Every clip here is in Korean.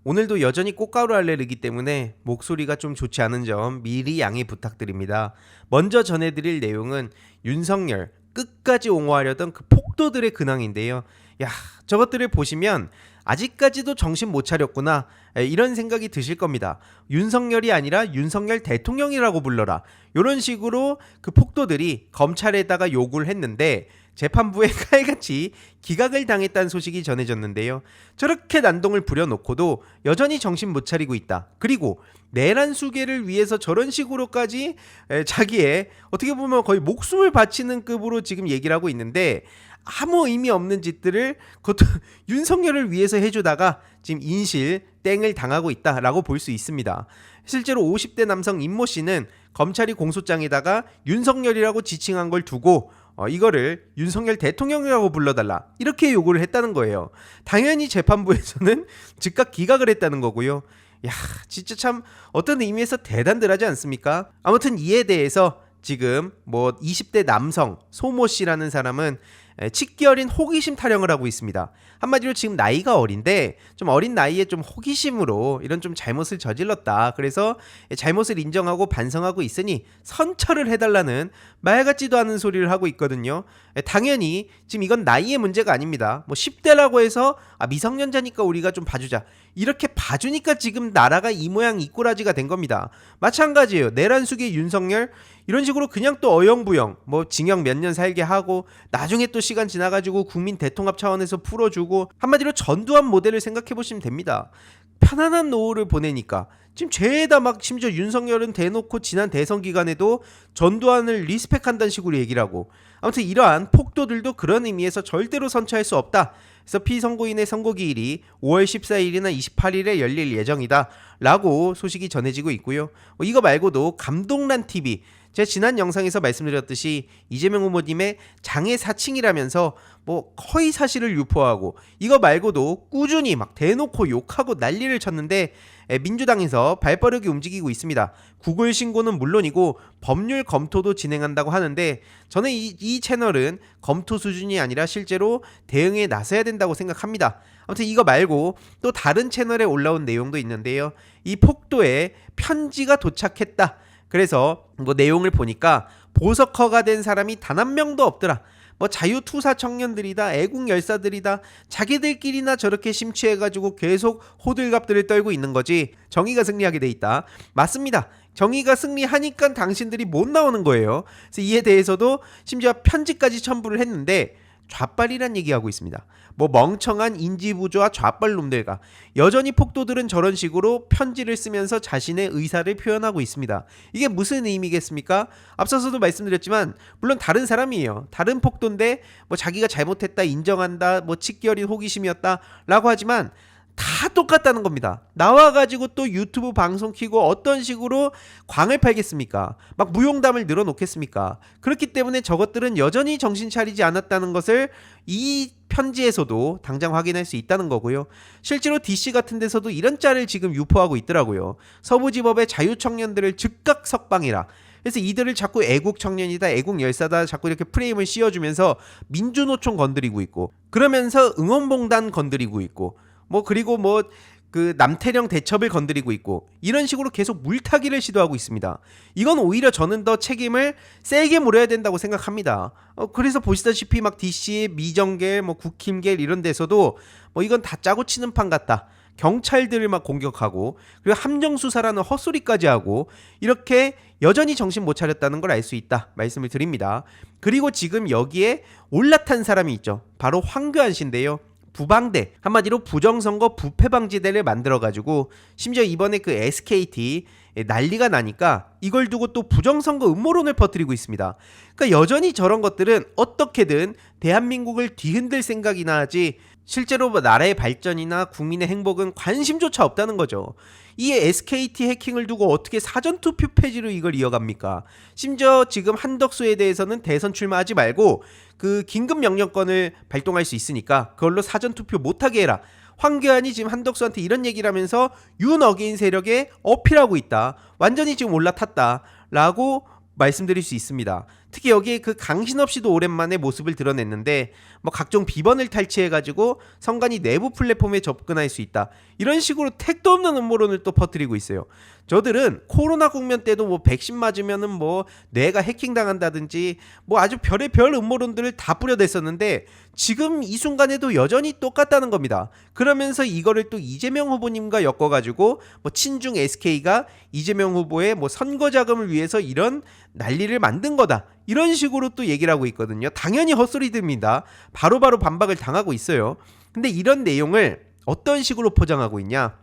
오늘도 여전히 꽃가루 알레르기 때문에 목소리가 좀 좋지 않은 점 미리 양해 부탁드립니다. 먼저 전해드릴 내용은 윤석열 끝까지 옹호하려던 그 폭도들의 근황인데요. 야, 저것들을 보시면 아직까지도 정신 못 차렸구나, 이런 생각이 드실 겁니다. 윤석열이 아니라 윤석열 대통령이라고 불러라, 이런 식으로 그 폭도들이 검찰에다가 요구를 했는데 재판부에 칼같이 기각을 당했다는 소식이 전해졌는데요. 저렇게 난동을 부려놓고도 여전히 정신 못 차리고 있다. 그리고 내란 수계를 위해서 저런 식으로까지 자기의 어떻게 보면 거의 목숨을 바치는 급으로 지금 얘기를 하고 있는데, 아무 의미 없는 짓들을 그것도 윤석열을 위해서 해주다가 지금 인실 땡을 당하고 있다라고 볼 수 있습니다. 실제로 50대 남성 임모 씨는 검찰이 공소장에다가 윤석열이라고 지칭한 걸 두고 이거를 윤석열 대통령이라고 불러달라, 이렇게 요구를 했다는 거예요. 당연히 재판부에서는 즉각 기각을 했다는 거고요. 야, 진짜 참 어떤 의미에서 대단들하지 않습니까? 아무튼 이에 대해서 지금 20대 남성 소모 씨라는 사람은 치기 어린 호기심 타령을 하고 있습니다. 한마디로 지금 나이가 어린데 좀 어린 나이에 좀 호기심으로 이런 좀 잘못을 저질렀다, 그래서 잘못을 인정하고 반성하고 있으니 선처를 해달라는 말 같지도 않은 소리를 하고 있거든요. 당연히 지금 이건 나이의 문제가 아닙니다. 10대라고 해서 미성년자니까 우리가 좀 봐주자, 이렇게 봐주니까 지금 나라가 이 모양 이 꼬라지가 된 겁니다. 마찬가지예요. 내란 수계 윤석열 이런 식으로 그냥 또 어영부영 징역 몇 년 살게 하고 나중에 또 시간 지나가지고 국민 대통합 차원에서 풀어주고, 한마디로 전두환 모델을 생각해 보시면 됩니다. 편안한 노후를 보내니까 지금 죄에다 심지어 윤석열은 대놓고 지난 대선 기간에도 전두환을 리스펙한다는 식으로 얘기를 하고, 아무튼 이러한 폭도들도 그런 의미에서 절대로 선처할 수 없다. 그래서 피선고인의 선고기일이 5월 14일이나 28일에 열릴 예정이다 라고 소식이 전해지고 있고요. 이거 말고도 감동란TV, 제가 지난 영상에서 말씀드렸듯이 이재명 후보님의 장애 사칭이라면서 거의 사실을 유포하고, 이거 말고도 꾸준히 대놓고 욕하고 난리를 쳤는데 민주당에서 발빠르게 움직이고 있습니다. 구글 신고는 물론이고 법률 검토도 진행한다고 하는데, 저는 이 채널은 검토 수준이 아니라 실제로 대응에 나서야 된다고 생각합니다. 아무튼 이거 말고 또 다른 채널에 올라온 내용도 있는데요. 이 폭도에 편지가 도착했다. 그래서 내용을 보니까 보석허가 된 사람이 단 한 명도 없더라. 자유투사 청년들이다, 애국 열사들이다, 자기들끼리나 저렇게 심취해가지고 계속 호들갑들을 떨고 있는 거지 정의가 승리하게 돼 있다. 맞습니다. 정의가 승리하니까 당신들이 못 나오는 거예요. 그래서 이에 대해서도 심지어 편지까지 첨부를 했는데 좌빨이란 얘기하고 있습니다. 멍청한 인지부조와 좌빨놈들과 여전히 폭도들은 저런 식으로 편지를 쓰면서 자신의 의사를 표현하고 있습니다. 이게 무슨 의미겠습니까? 앞서서도 말씀드렸지만 물론 다른 사람이에요. 다른 폭도인데 자기가 잘못했다 인정한다, 치기 어린 호기심이었다 라고 하지만 다 똑같다는 겁니다. 나와가지고 또 유튜브 방송 키고 어떤 식으로 광을 팔겠습니까? 무용담을 늘어놓겠습니까? 그렇기 때문에 저것들은 여전히 정신 차리지 않았다는 것을 이 편지에서도 당장 확인할 수 있다는 거고요. 실제로 DC 같은 데서도 이런 짤을 지금 유포하고 있더라고요. 서부지법의 자유청년들을 즉각 석방해라. 그래서 이들을 자꾸 애국 청년이다, 애국 열사다 자꾸 이렇게 프레임을 씌워주면서 민주노총 건드리고 있고, 그러면서 응원봉단 건드리고 있고, 그리고 그 남태령 대첩을 건드리고 있고, 이런 식으로 계속 물타기를 시도하고 있습니다. 이건 오히려 저는 더 책임을 세게 물어야 된다고 생각합니다. 그래서 보시다시피 DC의 미정계, 국힘계 이런 데서도 이건 다 짜고 치는 판 같다. 경찰들을 공격하고, 그리고 함정수사라는 헛소리까지 하고, 이렇게 여전히 정신 못 차렸다는 걸 알 수 있다 말씀을 드립니다. 그리고 지금 여기에 올라탄 사람이 있죠. 바로 황교안 씨인데요. 부방대, 한마디로 부정선거 부패방지대를 만들어가지고 심지어 이번에 그 SKT 난리가 나니까 이걸 두고 또 부정선거 음모론을 퍼뜨리고 있습니다. 그러니까 여전히 저런 것들은 어떻게든 대한민국을 뒤흔들 생각이나 하지 실제로 나라의 발전이나 국민의 행복은 관심조차 없다는 거죠. 이 SKT 해킹을 두고 어떻게 사전투표 폐지로 이걸 이어갑니까? 심지어 지금 한덕수에 대해서는 대선 출마하지 말고 그 긴급명령권을 발동할 수 있으니까 그걸로 사전투표 못하게 해라. 황교안이 지금 한덕수한테 이런 얘기를 하면서 윤어게인 세력에 어필하고 있다. 완전히 지금 올라탔다 라고 말씀드릴 수 있습니다. 특히 여기에 그 강신업 씨도 오랜만에 모습을 드러냈는데 뭐 각종 비번을 탈취해가지고 선관위 내부 플랫폼에 접근할 수 있다. 이런 식으로 택도 없는 음모론을 또 퍼뜨리고 있어요. 저들은 코로나 국면 때도 뭐 백신 맞으면은 뭐 뇌가 해킹당한다든지 뭐 아주 별의별 음모론들을 다 뿌려댔었는데 지금 이 순간에도 여전히 똑같다는 겁니다. 그러면서 이거를 또 이재명 후보님과 엮어가지고 뭐 친중 SK가 이재명 후보의 뭐 선거 자금을 위해서 이런 난리를 만든 거다. 이런 식으로 또 얘기를 하고 있거든요. 당연히 헛소리들입니다. 바로바로 반박을 당하고 있어요. 근데 이런 내용을 어떤 식으로 포장하고 있냐?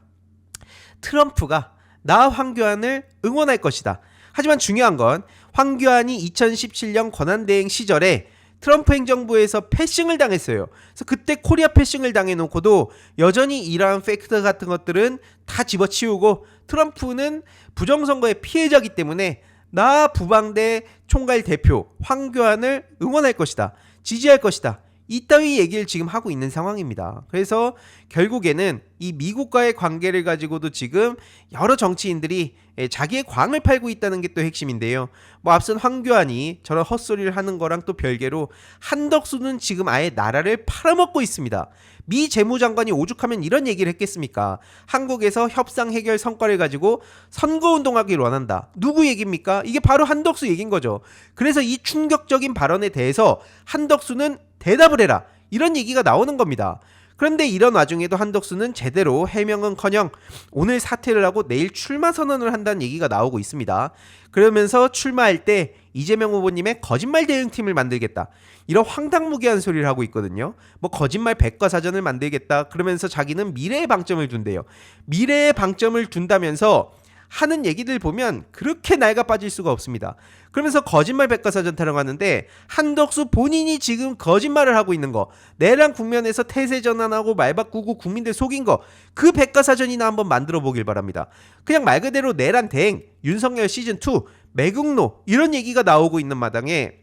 트럼프가 나 황교안을 응원할 것이다. 하지만 중요한 건 황교안이 2017년 권한대행 시절에 트럼프 행정부에서 패싱을 당했어요. 그래서 그때 코리아 패싱을 당해놓고도 여전히 이러한 팩트 같은 것들은 다 집어치우고 트럼프는 부정선거의 피해자이기 때문에 나 부방대 총괄 대표 황교안을 응원할 것이다. 지지할 것이다. 이따위 얘기를 지금 하고 있는 상황입니다. 그래서 결국에는 이 미국과의 관계를 가지고도 지금 여러 정치인들이 자기의 광을 팔고 있다는 게 또 핵심인데요. 뭐 앞선 황교안이 저런 헛소리를 하는 거랑 또 별개로 한덕수는 지금 아예 나라를 팔아먹고 있습니다. 미 재무장관이 오죽하면 이런 얘기를 했겠습니까? 한국에서 협상 해결 성과를 가지고 선거운동하기를 원한다. 누구 얘기입니까? 이게 바로 한덕수 얘기인 거죠. 그래서 이 충격적인 발언에 대해서 한덕수는 대답을 해라. 이런 얘기가 나오는 겁니다. 그런데 이런 와중에도 한덕수는 제대로 해명은커녕 오늘 사퇴를 하고 내일 출마 선언을 한다는 얘기가 나오고 있습니다. 그러면서 출마할 때 이재명 후보님의 거짓말 대응팀을 만들겠다. 이런 황당무계한 소리를 하고 있거든요. 뭐 거짓말 백과사전을 만들겠다. 그러면서 자기는 미래에 방점을 둔대요. 미래에 방점을 둔다면서 하는 얘기들 보면 그렇게 낡아 빠질 수가 없습니다. 그러면서 거짓말 백과사전 타령하는데 한덕수 본인이 지금 거짓말을 하고 있는 거, 내란 국면에서 태세 전환하고 말 바꾸고 국민들 속인 거, 그 백과사전이나 한번 만들어 보길 바랍니다. 그냥 말 그대로 내란 대행, 윤석열 시즌2, 매국노 이런 얘기가 나오고 있는 마당에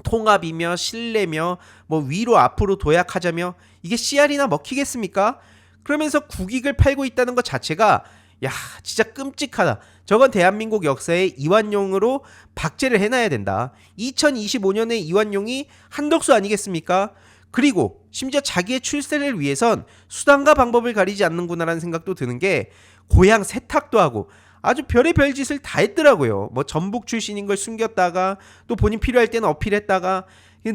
통합이며 신뢰며 뭐 위로 앞으로 도약하자며 이게 씨알이나 먹히겠습니까? 그러면서 국익을 팔고 있다는 것 자체가 야 진짜 끔찍하다. 저건 대한민국 역사에 이완용으로 박제를 해놔야 된다. 2025년에 이완용이 한덕수 아니겠습니까? 그리고 심지어 자기의 출세를 위해선 수단과 방법을 가리지 않는구나라는 생각도 드는 게 고향 세탁도 하고 아주 별의별 짓을 다 했더라고요. 뭐 전북 출신인 걸 숨겼다가 또 본인 필요할 때는 어필했다가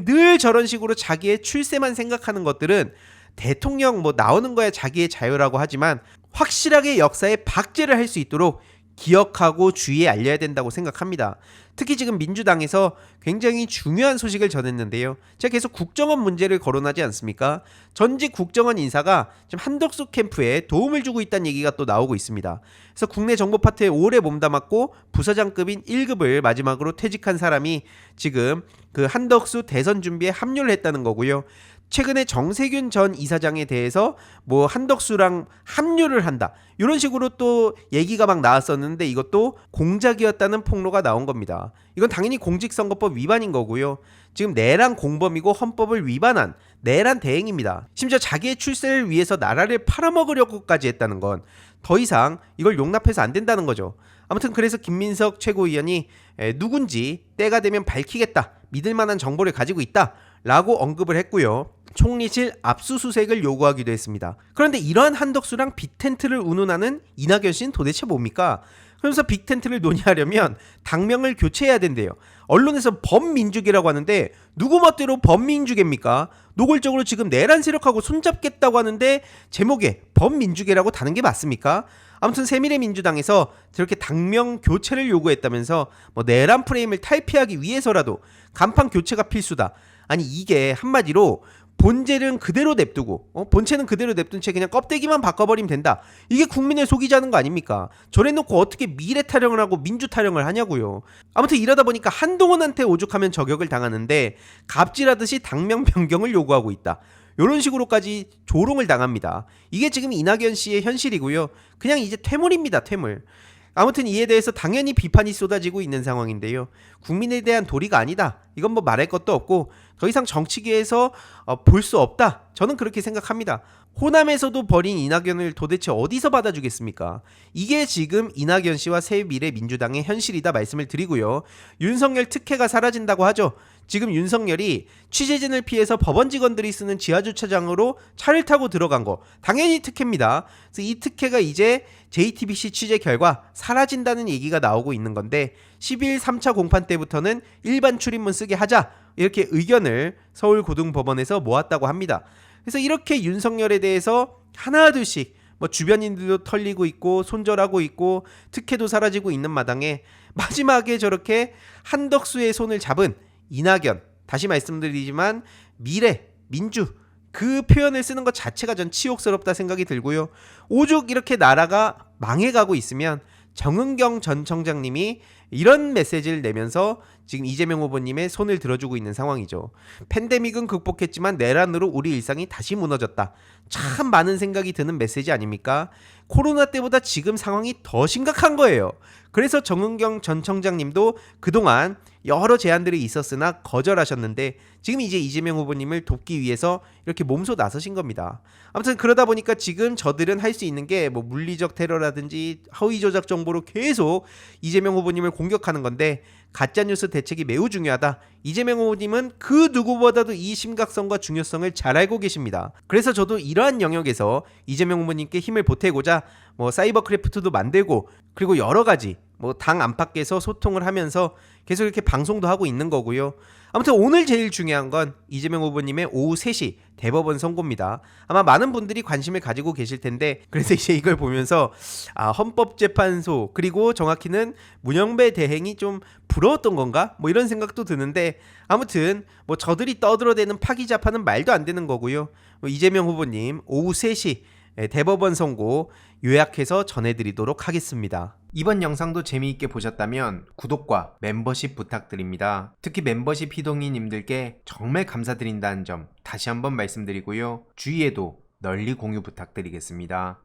늘 저런 식으로 자기의 출세만 생각하는 것들은 대통령 뭐 나오는 거야 자기의 자유라고 하지만 확실하게 역사에 박제를 할 수 있도록 기억하고 주위에 알려야 된다고 생각합니다. 특히 지금 민주당에서 굉장히 중요한 소식을 전했는데요. 제가 계속 국정원 문제를 거론하지 않습니까? 전직 국정원 인사가 지금 한덕수 캠프에 도움을 주고 있다는 얘기가 또 나오고 있습니다. 그래서 국내 정보 파트에 오래 몸담았고 부서장급인 1급을 마지막으로 퇴직한 사람이 지금 그 한덕수 대선 준비에 합류를 했다는 거고요. 최근에 정세균 전 이사장에 대해서 뭐 한덕수랑 합류를 한다 이런 식으로 또 얘기가 막 나왔었는데 이것도 공작이었다는 폭로가 나온 겁니다. 이건 당연히 공직선거법 위반인 거고요. 지금 내란 공범이고 헌법을 위반한 내란 대행입니다. 심지어 자기의 출세를 위해서 나라를 팔아먹으려고까지 했다는 건 더 이상 이걸 용납해서 안 된다는 거죠. 아무튼 그래서 김민석 최고위원이 누군지 때가 되면 밝히겠다. 믿을 만한 정보를 가지고 있다. 라고 언급을 했고요. 총리실 압수수색을 요구하기도 했습니다. 그런데 이러한 한덕수랑 빅텐트를 운운하는 이낙연 씨는 도대체 뭡니까? 그러면서 빅텐트를 논의하려면 당명을 교체해야 된대요. 언론에서 범민주계라고 하는데 누구 멋대로 범민주계입니까? 노골적으로 지금 내란 세력하고 손잡겠다고 하는데 제목에 범민주계라고 다는 게 맞습니까? 아무튼 새미래민주당에서 저렇게 당명 교체를 요구했다면서 뭐 내란 프레임을 탈피하기 위해서라도 간판 교체가 필수다. 아니 이게 한마디로 본질은 그대로 냅두고 본체는 그대로 냅둔 채 그냥 껍데기만 바꿔버리면 된다. 이게 국민을 속이자는 거 아닙니까? 저래놓고 어떻게 미래 타령을 하고 민주 타령을 하냐고요. 아무튼 이러다 보니까 한동훈한테 오죽하면 저격을 당하는데 갑질하듯이 당명 변경을 요구하고 있다. 이런 식으로까지 조롱을 당합니다. 이게 지금 이낙연 씨의 현실이고요. 그냥 이제 퇴물입니다. 퇴물. 아무튼 이에 대해서 당연히 비판이 쏟아지고 있는 상황인데요. 국민에 대한 도리가 아니다. 이건 뭐 말할 것도 없고 더 이상 정치계에서 볼 수 없다. 저는 그렇게 생각합니다. 호남에서도 버린 이낙연을 도대체 어디서 받아주겠습니까? 이게 지금 이낙연 씨와 새미래민주당의 현실이다 말씀을 드리고요. 윤석열 특혜가 사라진다고 하죠. 지금 윤석열이 취재진을 피해서 법원 직원들이 쓰는 지하주차장으로 차를 타고 들어간 거 당연히 특혜입니다. 그래서 이 특혜가 이제 JTBC 취재 결과 사라진다는 얘기가 나오고 있는 건데 12일 3차 공판 때부터는 일반 출입문 쓰게 하자 이렇게 의견을 서울고등법원에서 모았다고 합니다. 그래서 이렇게 윤석열에 대해서 하나둘씩 뭐 주변인들도 털리고 있고 손절하고 있고 특혜도 사라지고 있는 마당에 마지막에 저렇게 한덕수의 손을 잡은 이낙연, 다시 말씀드리지만 미래, 민주 그 표현을 쓰는 것 자체가 전 치욕스럽다 생각이 들고요. 오죽 이렇게 나라가 망해가고 있으면 정은경 전 청장님이 이런 메시지를 내면서 지금 이재명 후보님의 손을 들어주고 있는 상황이죠. 팬데믹은 극복했지만 내란으로 우리 일상이 다시 무너졌다. 참 많은 생각이 드는 메시지 아닙니까? 코로나 때보다 지금 상황이 더 심각한 거예요. 그래서 정은경 전 청장님도 그동안 여러 제안들이 있었으나 거절하셨는데 지금 이제 이재명 후보님을 돕기 위해서 이렇게 몸소 나서신 겁니다. 아무튼 그러다 보니까 지금 저들은 할 수 있는 게 뭐 물리적 테러라든지 허위 조작 정보로 계속 이재명 후보님을 공격하는 건데 가짜뉴스 대책이 매우 중요하다. 이재명 후보님은 그 누구보다도 이 심각성과 중요성을 잘 알고 계십니다. 그래서 저도 이러한 영역에서 이재명 후보님께 힘을 보태고자 뭐 사이버 크래프트도 만들고 그리고 여러 가지 뭐 당 안팎에서 소통을 하면서 계속 이렇게 방송도 하고 있는 거고요. 아무튼 오늘 제일 중요한 건 이재명 후보님의 오후 3시 대법원 선고입니다. 아마 많은 분들이 관심을 가지고 계실 텐데 그래서 이제 이걸 보면서 헌법재판소 그리고 정확히는 문영배 대행이 좀 부러웠던 건가? 뭐 이런 생각도 드는데 아무튼 뭐 저들이 떠들어대는 파기자판은 말도 안 되는 거고요. 이재명 후보님 오후 3시 대법원 선고 요약해서 전해드리도록 하겠습니다. 이번 영상도 재미있게 보셨다면 구독과 멤버십 부탁드립니다. 특히 멤버십 희동이님들께 정말 감사드린다는 점 다시 한번 말씀드리고요. 주위에도 널리 공유 부탁드리겠습니다.